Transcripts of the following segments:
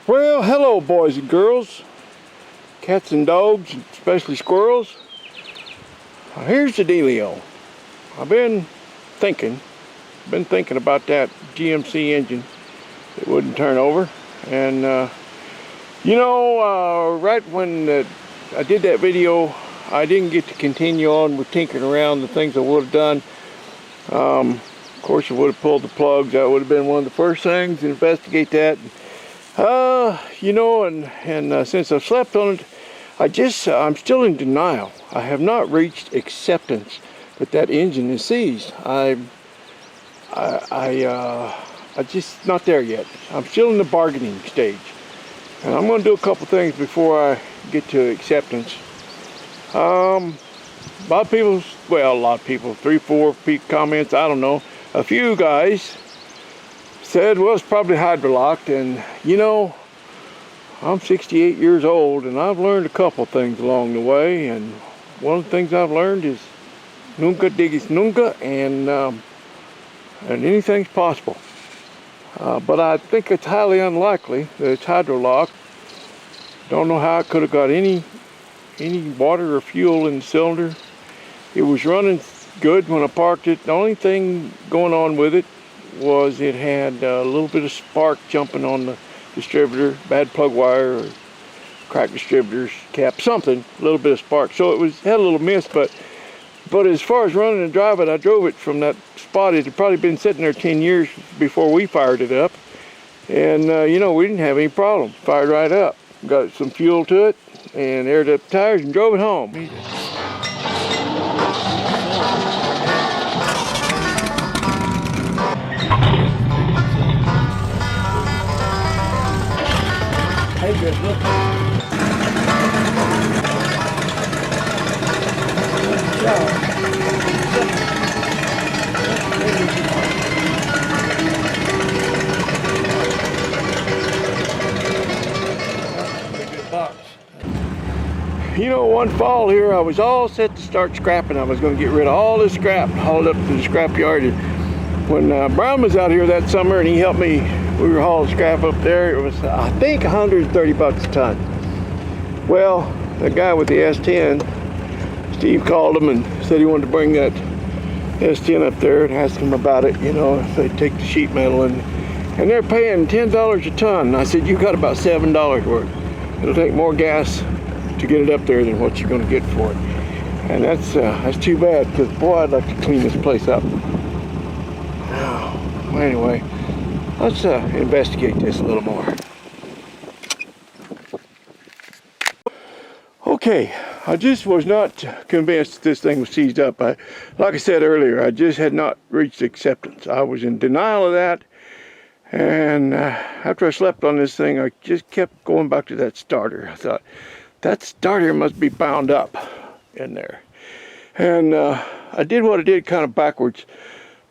Well, hello boys and girls, cats and dogs, especially squirrels. Here's the dealio. I've been thinking about that GMC engine that wouldn't turn over. And right when I did that video, I didn't get to continue on with tinkering around the things I would have done. Of course, I would have pulled the plugs. That would have been one of the first things to investigate that. Since I've slept on it, I'm still in denial. I have not reached acceptance that that engine is seized. I'm just not there yet. I'm still in the bargaining stage. And I'm going to do a couple things before I get to acceptance. A lot of people, 3-4 comments, I don't know. A few guys said, well, it's probably hydrolocked, and I'm 68 years old, and I've learned a couple things along the way, and one of the things I've learned is nunca digas nunca, and anything's possible. But I think it's highly unlikely that it's hydrolocked. Don't know how it could have got any water or fuel in the cylinder. It was running good when I parked it. The only thing going on with it was it had a little bit of spark jumping on the distributor, bad plug wire, or cracked distributor's cap, something, a little bit of spark. So had a little mist, but as far as running and driving, I drove it from that spot. It had probably been sitting there 10 years before we fired it up. And we didn't have any problem. Fired right up. Got some fuel to it and aired up the tires and drove it home. Hey, good look. Good job. Good box. One fall here, I was all set to start scrapping. I was going to get rid of all this scrap, haul it up to the scrap yard. When Brown was out here that summer and he helped me, we were hauling scrap up there. It was, I think, 130 bucks a ton. Well, the guy with the S10, Steve, called him and said he wanted to bring that S10 up there and ask him about it, if they'd take the sheet metal, and they're paying $10 a ton. I said, you got about $7 worth. It'll take more gas to get it up there than what you're going to get for it. And that's too bad, because boy, I'd like to clean this place up. Well, anyway, let's investigate this a little more. Okay, I just was not convinced that this thing was seized up. Like I said earlier, I just had not reached acceptance. I was in denial of that, and after I slept on this thing, I just kept going back to that starter. I thought, that starter must be bound up in there. And I did what I did kind of backwards.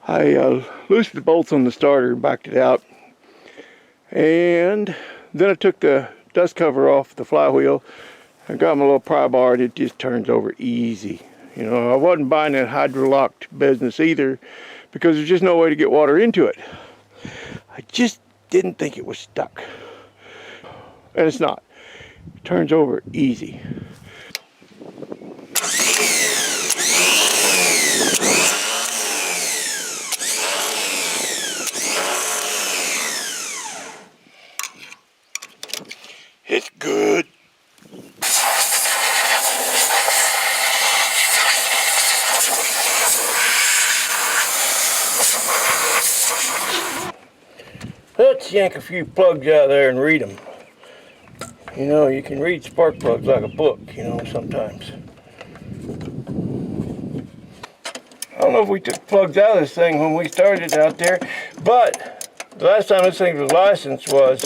I loosened the bolts on the starter and backed it out. And then I took the dust cover off the flywheel and got my little pry bar, and it just turns over easy. I wasn't buying that hydrolocked business either, because there's just no way to get water into it. I just didn't think it was stuck. And it's not. It turns over easy. It's good. Let's yank a few plugs out of there and read them. You can read spark plugs like a book, sometimes. I don't know if we took plugs out of this thing when we started out there, but the last time this thing was licensed was,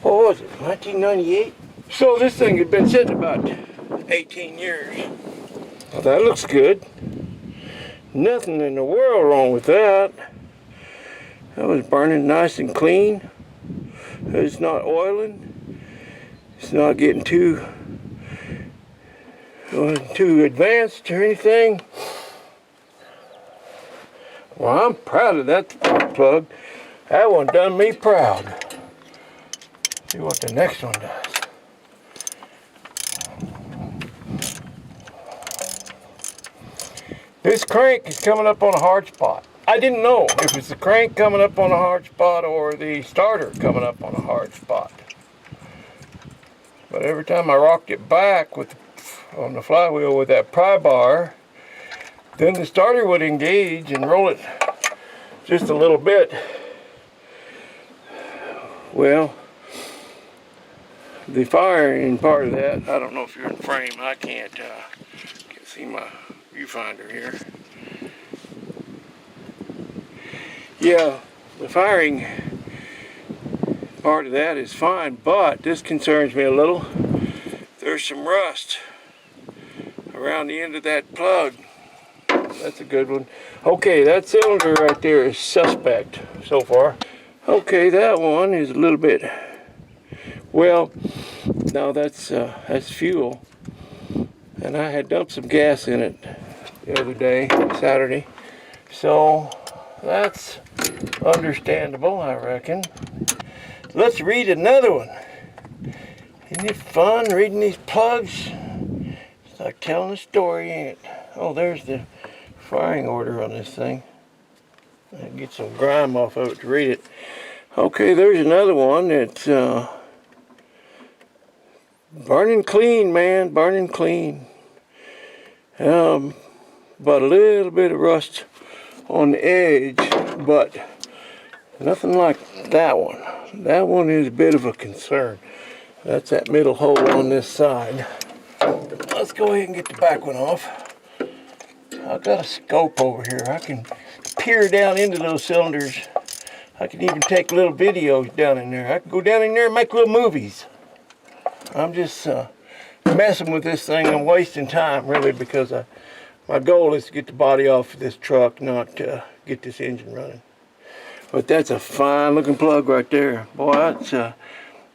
what was it, 1998? So this thing had been sitting about 18 years. Well, that looks good. Nothing in the world wrong with that. That was burning nice and clean. It's not oiling. It's not getting too advanced or anything. Well, I'm proud of that spark plug. That one done me proud. See what the next one does. This crank is coming up on a hard spot. I didn't know if it's the crank coming up on a hard spot or the starter coming up on a hard spot. But every time I rocked it back on the flywheel with that pry bar, then the starter would engage and roll it just a little bit. Well, the firing part of that, I don't know if you're in frame. I can't see my viewfinder here. Yeah, the firing part of that is fine, but this concerns me a little. There's some rust around the end of that plug. That's a good one. Okay, that cylinder right there is suspect so far. Okay, that one is a little bit, well, now that's fuel. And I had dumped some gas in it the other day, Saturday. So that's understandable, I reckon. Let's read another one. Isn't it fun reading these plugs? It's like telling a story, ain't it? Oh, there's the firing order on this thing. I get some grime off of it to read it. Okay, there's another one that's burning clean, man, burning clean. But a little bit of rust on the edge, but nothing like that one. That one is a bit of a concern. That's that middle hole on this side. Let's go ahead and get the back one off. I've got a scope over here. I can peer down into those cylinders. I can even take little videos down in there. I can go down in there and make little movies. I'm just messing with this thing. I'm wasting time, really, because my goal is to get the body off of this truck, not get this engine running. But that's a fine looking plug right there. Boy, that's,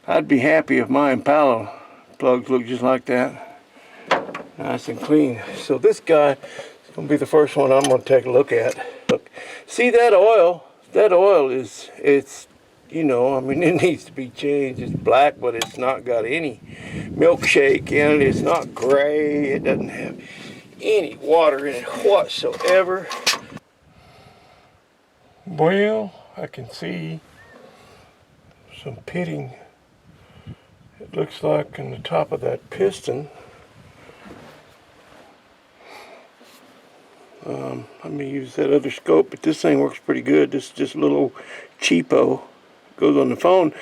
I'd be happy if my Impala plugs look just like that. Nice and clean. So this guy is going to be the first one I'm going to take a look at. Look, see that oil? That oil is, it's, you know, I mean, it needs to be changed. It's black, but it's not got any milkshake in it. It's not gray. It doesn't have any water in it whatsoever. Well, I can see some pitting. It looks like on the top of that piston. Let me use that other scope, but this thing works pretty good. This is just a little cheapo. Goes on the phone.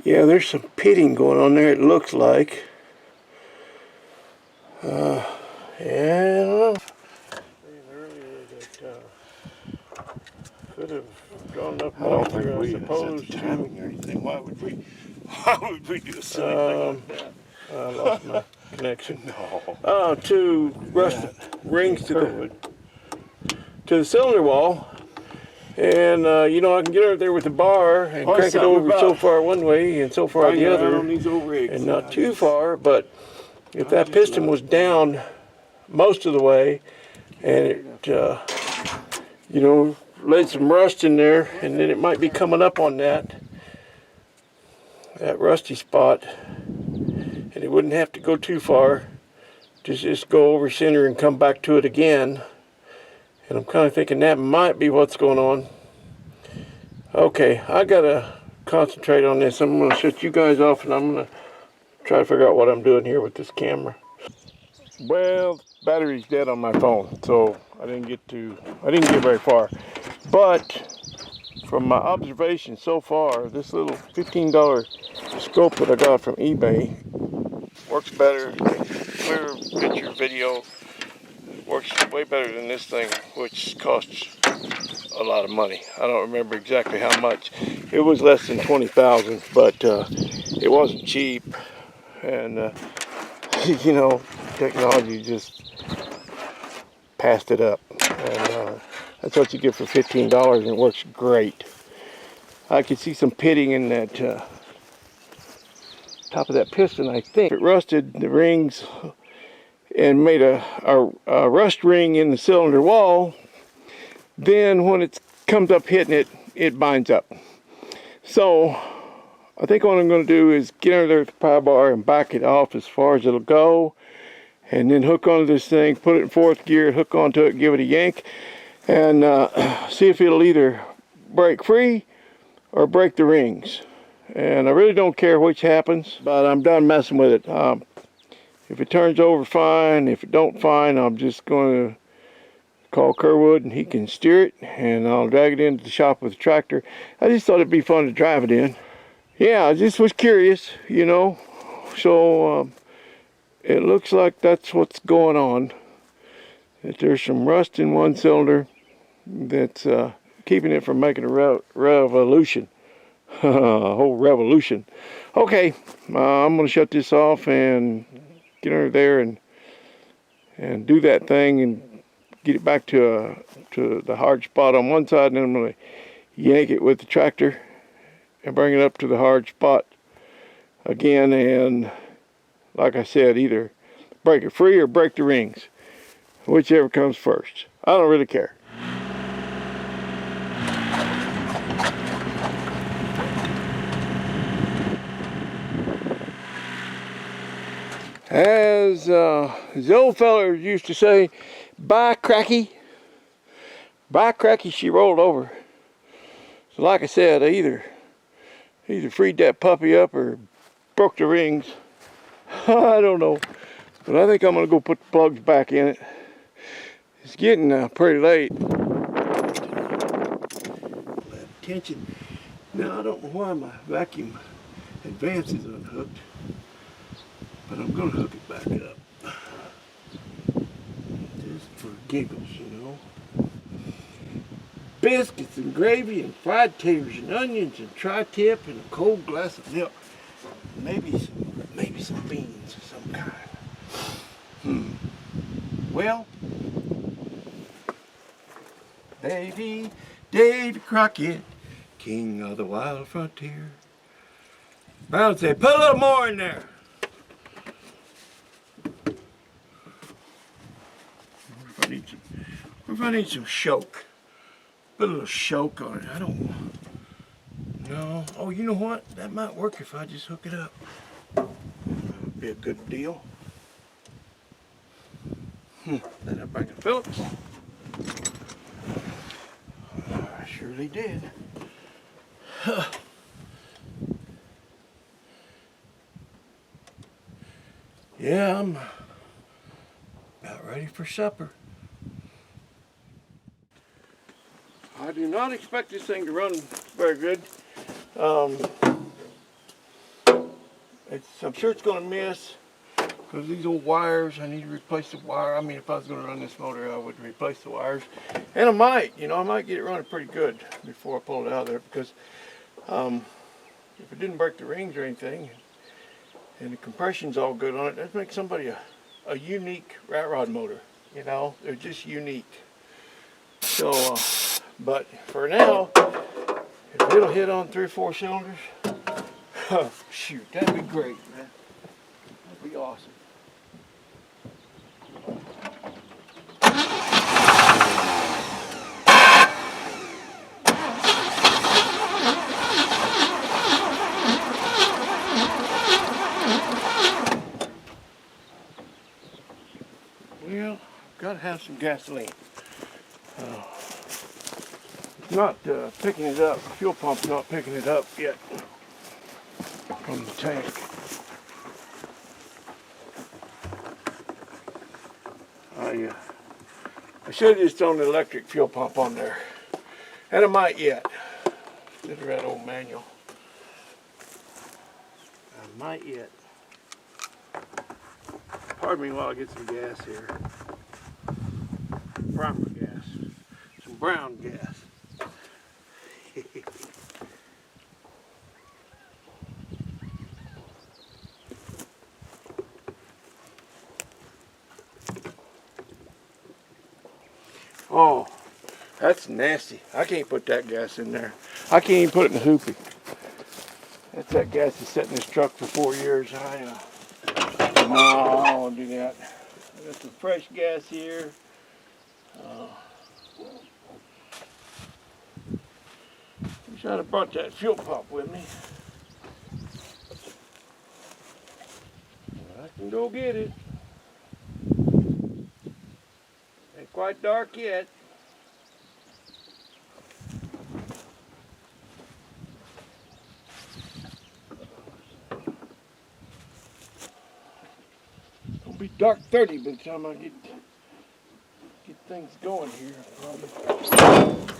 Yeah, there's some pitting going on there, it looks like. Yeah, I don't know. Earlier that could have gone up more, I suppose. Timing or anything. Why would we do something like that? I lost my connection. No. Two rusted rings to the cylinder wall. And, you know, I can get over there with the bar and crank it over so far one way and so far the other. And not too far, but if that piston was down most of the way and it, you know, laid some rust in there, and then it might be coming up on that rusty spot, and it wouldn't have to go too far. Just go over center and come back to it again. And I'm kind of thinking that might be what's going on. Okay, I gotta concentrate on this. I'm gonna shut you guys off, and I'm gonna try to figure out what I'm doing here with this camera. Well, battery's dead on my phone, so I didn't get very far. But from my observation so far, this little $15 scope that I got from eBay works better. Clear picture video. Works way better than this thing, which costs a lot of money. I don't remember exactly how much. It was less than 20,000, but it wasn't cheap. And you know, technology just passed it up. And that's what you get for $15, and it works great. I could see some pitting in that top of that piston. I think it rusted the rings and made a rust ring in the cylinder wall. Then when it comes up hitting it, it binds up. So I think what I'm going to do is get under there with the power bar and back it off as far as it'll go, and then hook onto this thing, put it in fourth gear, hook onto it, give it a yank, and see if it'll either break free or break the rings. And I really don't care which happens, but I'm done messing with it. If it turns over, fine. If it don't, fine. I'm just going to call Kerwood and he can steer it, and I'll drag it into the shop with the tractor. I just thought it'd be fun to drive it in. Yeah, I just was curious, you know. So it looks like that's what's going on. That there's some rust in one cylinder that's keeping it from making a revolution. A whole revolution. Okay, I'm going to shut this off and get under there and do that thing and get it back to the hard spot on one side, and then I'm going to yank it with the tractor and bring it up to the hard spot again, and like I said, either break it free or break the rings, whichever comes first. I don't really care. As the old fella used to say, bye cracky. Bye cracky, she rolled over. So like I said, I either freed that puppy up or broke the rings. I don't know. But I think I'm going to go put the plugs back in it. It's getting pretty late. Attention. Now I don't know why my vacuum advance is unhooked, but I'm going to hook it back up. Just for giggles, you know. Biscuits and gravy and fried taters and onions and tri-tip and a cold glass of milk. Maybe some beans of some kind. Well, Davy Crockett, king of the wild frontier. Brown said, put a little more in there. What if I need some shoke? Put a little shoke on it. I don't know. Oh, you know what? That might work if I just hook it up. That'd be a good deal. Then I back to Phillips. I surely did. Yeah, I'm about ready for supper. I do not expect this thing to run very good. I'm sure it's going to miss because these old wires, I need to replace the wire. I mean, if I was going to run this motor, I would replace the wires. And I might get it running pretty good before I pull it out of there, because if it didn't break the rings or anything, and the compression's all good on it, that makes somebody a unique rat rod motor. You know, they're just unique. So, but for now, if it'll hit on 3 or 4 cylinders, shoot, that'd be great, man. That'd be awesome. Well, gotta have some gasoline. Not picking it up. The fuel pump's not picking it up yet from the tank. I should have just thrown the electric fuel pump on there, and I might yet. Instead of that old manual, I might yet. Pardon me while I get some gas here. Primer gas, some brown gas. Oh, that's nasty. I can't put that gas in there. I can't even put it in the hoopy. That's that gas that's sat in this truck for 4 years. No, I don't want to do that. I got some fresh gas here. Wish I'd have brought that fuel pump with me. and go get it. Ain't quite dark yet. It'll be dark 30 by the time I get things going here. Probably.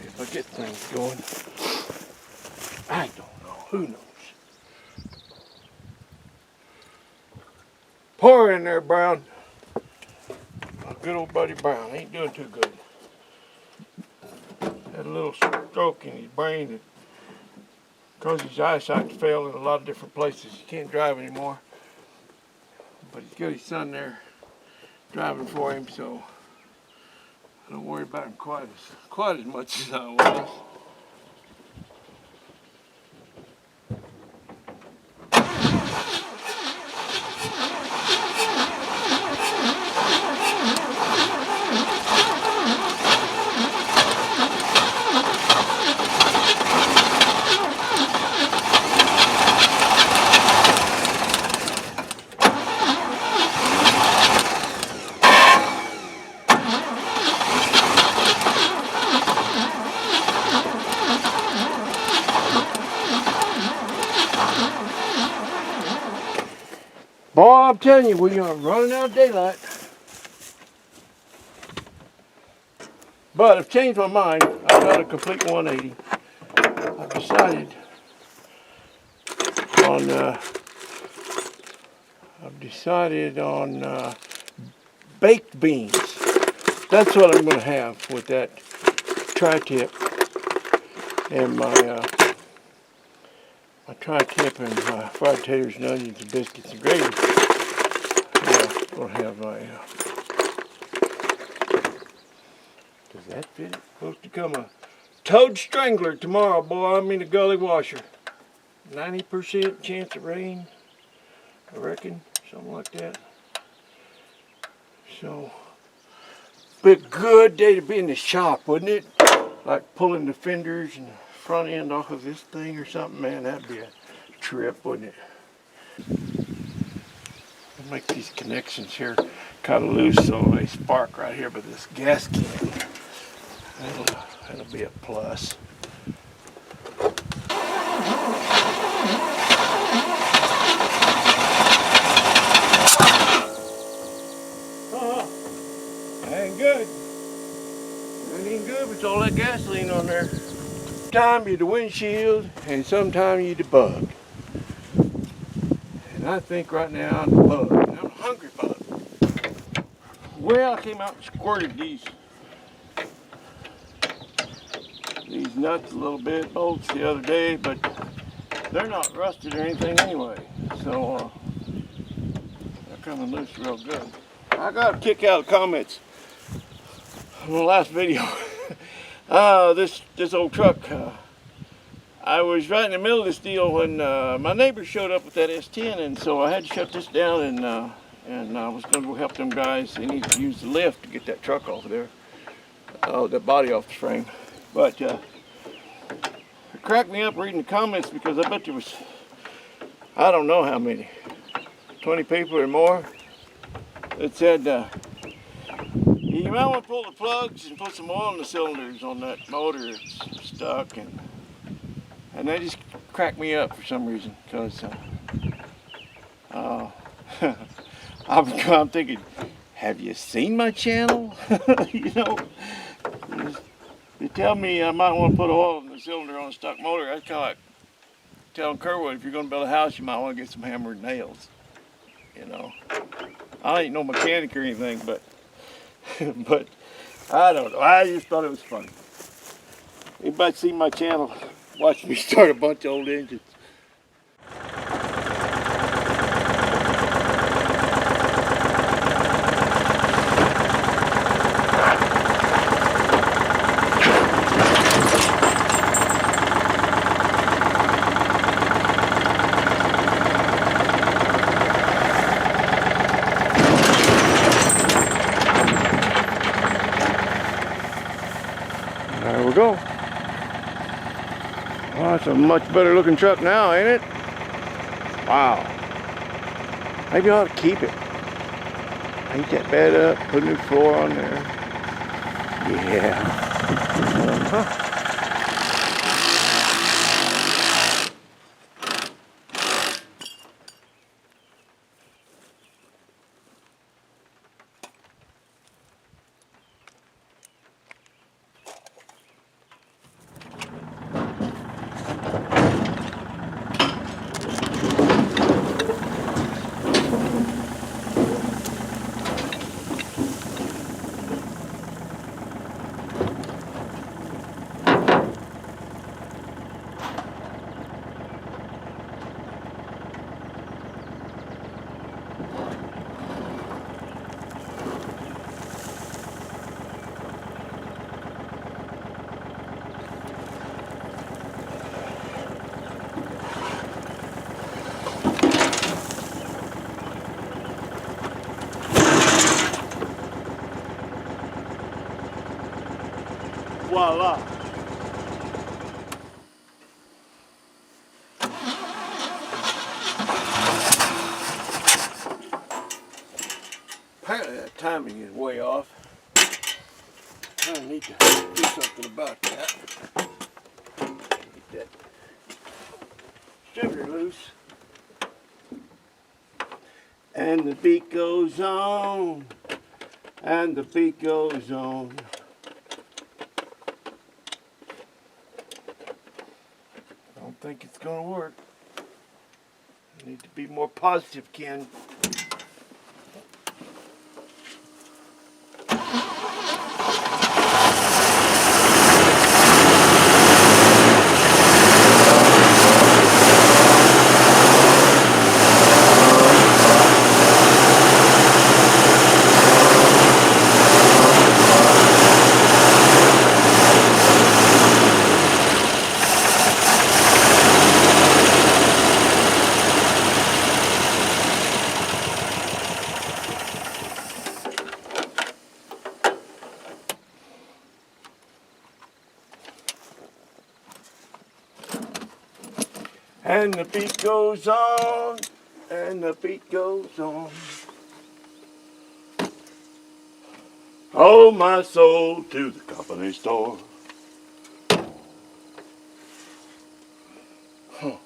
If I get things going. I don't know. Who knows? Pour in there, Brown. My good old buddy Brown ain't doing too good. Had a little stroke in his brain that caused his eyesight to fail in a lot of different places. He can't drive anymore. But he's got his son there driving for him, so I don't worry about him quite as much as I was. Boy, I'm telling you, we are running out of daylight. But I've changed my mind. I've done a complete 180. I've decided on baked beans. That's what I'm going to have with that tri-tip and my tri-tip and fried taters and onions and biscuits and gravy. We'll have my, does that fit it? Supposed to come a toad strangler tomorrow, boy. I mean a gully washer. 90% chance of rain, I reckon, something like that. So, be a good day to be in the shop, wouldn't it? Like pulling the fenders and the front end off of this thing or something, man, that'd be a trip, wouldn't it? I'll make these connections here kind of loose so they spark right here by this gas can. That'll be a plus. Ain't good. It ain't good with all that gasoline on there. Sometimes you're the windshield and sometimes you're the bug. And I think right now I'm the bug. I'm a hungry bug. Well, I came out and squirted these nuts a little bit, bolts the other day, but they're not rusted or anything anyway. So they're coming loose real good. I got a kick out of comments on the last video. This old truck. I was right in the middle of this deal when my neighbor showed up with that S10, and so I had to shut this down, and I was going to go help them guys. They need to use the lift to get that truck off of there, the body off the frame. But it cracked me up reading the comments because I bet there was, I don't know how many, 20 people or more that said, you might want to pull the plugs and put some oil in the cylinders on that motor. It's stuck, and they just cracked me up for some reason, because I'm thinking, have you seen my channel? You know, you tell me I might want to put oil in the cylinder on a stuck motor. That's kind of like telling Kerwood, if you're going to build a house, you might want to get some hammered nails. You know, I ain't no mechanic or anything, but but I don't know. I just thought it was funny. Anybody seen my channel? Watch me start a bunch of old engines. There we go. Well, that's a much better looking truck now, ain't it? Wow. Maybe I ought to keep it. Paint that bed up, put a new floor on there. Yeah. Uh-huh. Voila. Apparently that timing is way off. I need to do something about that. Get that sugar loose. And the beat goes on. And the beat goes on. I don't think it's gonna work. I need to be more positive, Ken. And the beat goes on, and the beat goes on. Oh, my soul to the company store. Huh.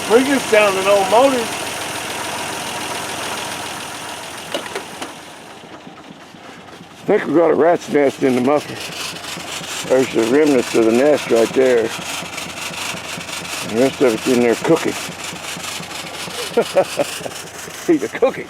Pretty good sounding old motor. I think we got a rat's nest in the muffler. There's the remnants of the nest right there. The rest of it's in there cooking. See the cooking.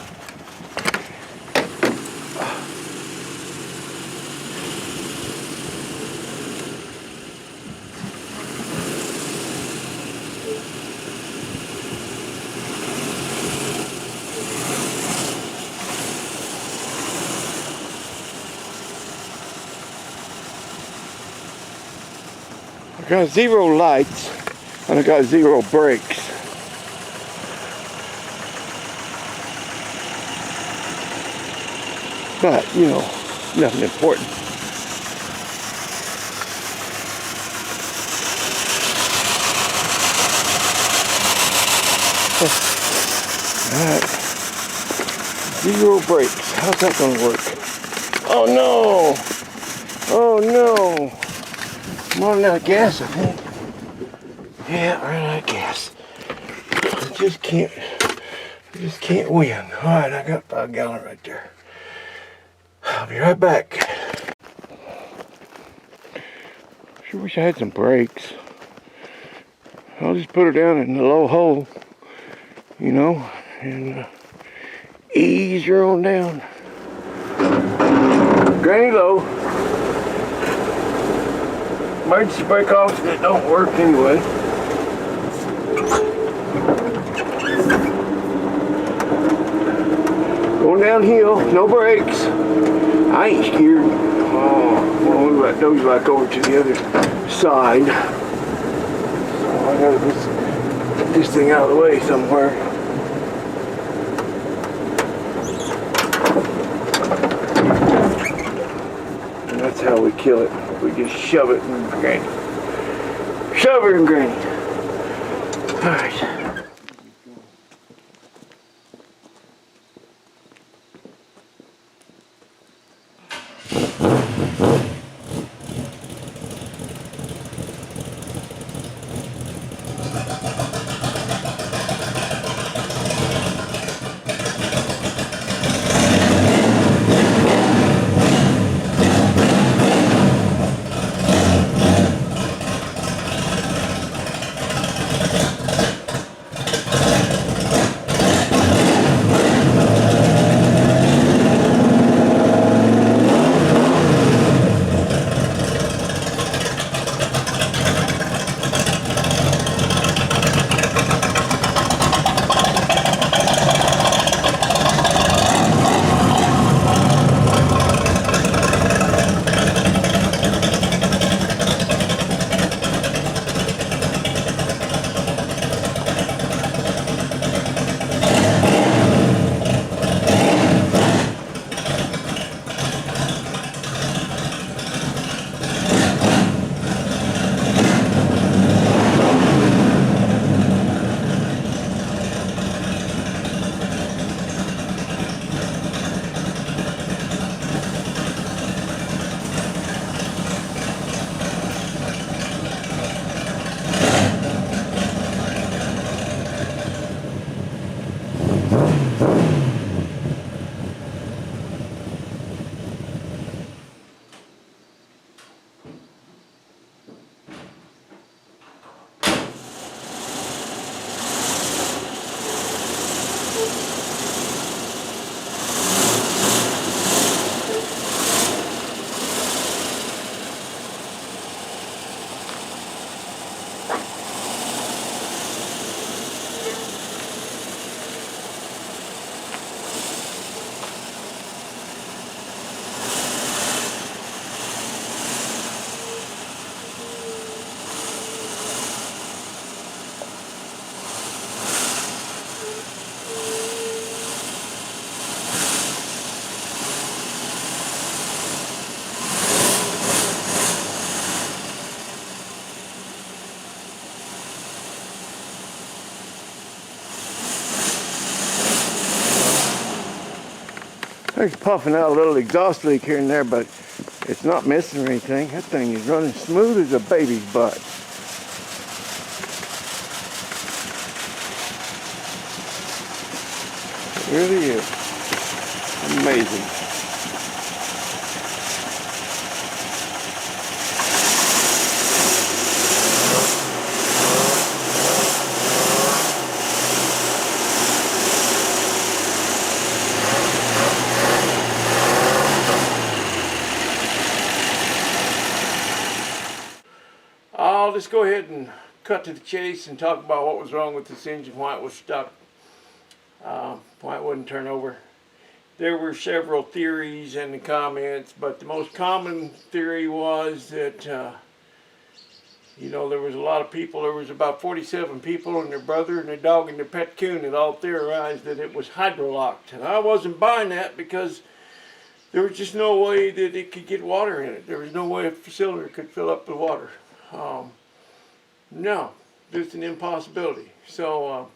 I got 0 lights and I got 0 brakes. But, you know, nothing important. Alright. 0 brakes. How's that gonna work? Oh no! Oh no! I'm running out of gas, I think. Yeah, I'm running out of gas. I just can't win. Alright, I got 5 gallon right there. I'll be right back. Sure wish I had some brakes. I'll just put her down in the low hole, you know, and ease her on down. Granny low. emergency brake off and it don't work anyway. Going downhill, no brakes. I ain't scared. Oh, well, we'll let those back over to the other side. So I gotta get this thing out of the way somewhere. And that's how we kill it. We just shove it in granny. Shove her in granny. Alright. It's puffing out a little exhaust leak here and there, but it's not missing or anything. That thing is running smooth as a baby's butt. It really is. Amazing. I'll just go ahead and cut to the chase and talk about what was wrong with this engine, why it was stuck, why it wouldn't turn over. There were several theories in the comments, but the most common theory was that, you know, there was a lot of people, there was about 47 people and their brother and their dog and their pet coon that all theorized that it was hydrolocked. And I wasn't buying that because there was just no way that it could get water in it. There was no way a cylinder could fill up with water. No, just an impossibility. So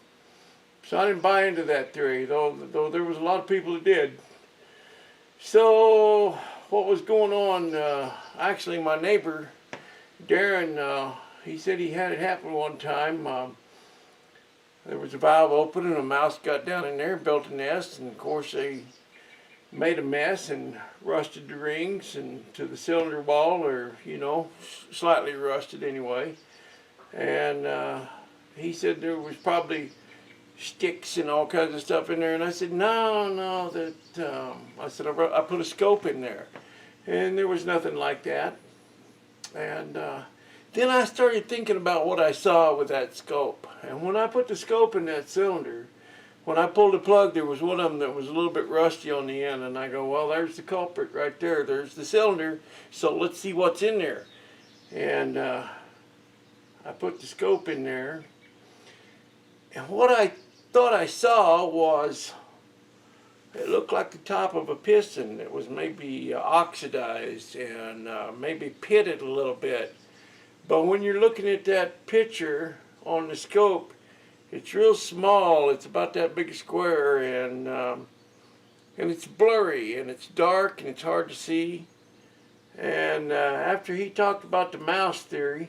I didn't buy into that theory, though there was a lot of people that did. So what was going on? Actually, my neighbor Darren, he said he had it happen one time. There was a valve open and a mouse got down in there and built a nest, and of course they made a mess and rusted the rings and to the cylinder wall, or you know, slightly rusted anyway. And he said there was probably sticks and all kinds of stuff in there, and I said no, that I said I put a scope in there, and there was nothing like that. And Then I started thinking about what I saw with that scope. And when I put the scope in that cylinder, when I pulled the plug, there was one of them that was a little bit rusty on the end. And I go, well, there's the culprit right there. There's the cylinder. So let's see what's in there. And I put the scope in there. And what I thought I saw was, it looked like the top of a piston that was maybe oxidized and maybe pitted a little bit. But when you're looking at that picture on the scope, it's real small. It's about that big square, and it's blurry, and it's dark, and it's hard to see. And after he talked about the mouse theory,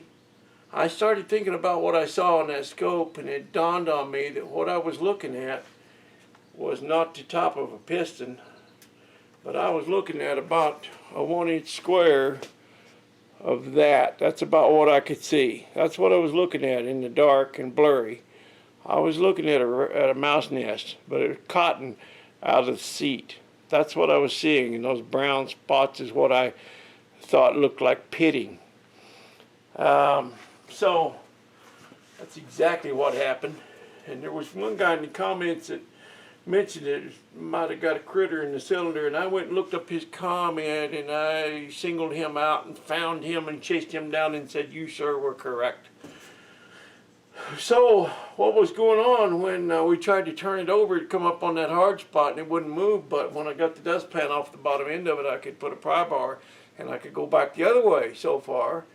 I started thinking about what I saw on that scope, and it dawned on me that what I was looking at was not the top of a piston, but I was looking at about a 1-inch square of that. That's about what I could see. That's what I was looking at in the dark and blurry. I was looking at a mouse nest, but it was cotton out of the seat. That's what I was seeing, and those brown spots is what I thought looked like pitting. So that's exactly what happened. And there was one guy in the comments that mentioned it might have got a critter in the cylinder, and I went and looked up his comment, and I singled him out and found him and chased him down and said, you sir were correct. So what was going on when we tried to turn it over, it'd come up on that hard spot and it wouldn't move, but when I got the dustpan off the bottom end of it, I could put a pry bar and I could go back the other way so far,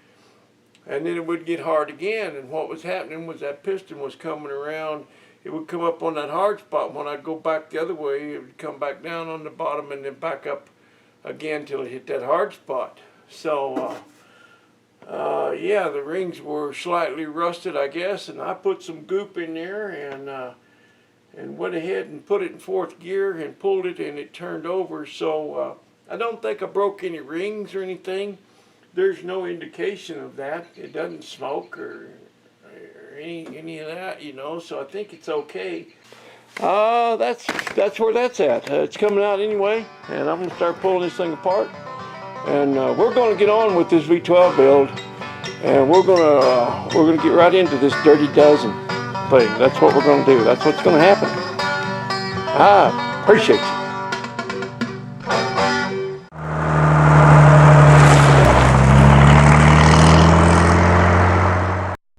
and then it would get hard again. And what was happening was that piston was coming around. It would come up on that hard spot. When I'd go back the other way, it would come back down on the bottom and then back up again till it hit that hard spot. So, yeah, the rings were slightly rusted, I guess, and I put some goop in there and went ahead and put it in 4th gear and pulled it, and it turned over. So I don't think I broke any rings or anything. There's no indication of that. It doesn't smoke or any of that, you know, so I think it's okay. That's where that's at. It's coming out anyway, and I'm gonna start pulling this thing apart, and we're gonna get on with this V12 build, and we're gonna get right into this dirty dozen thing. That's what we're gonna do. That's what's gonna happen. I appreciate you.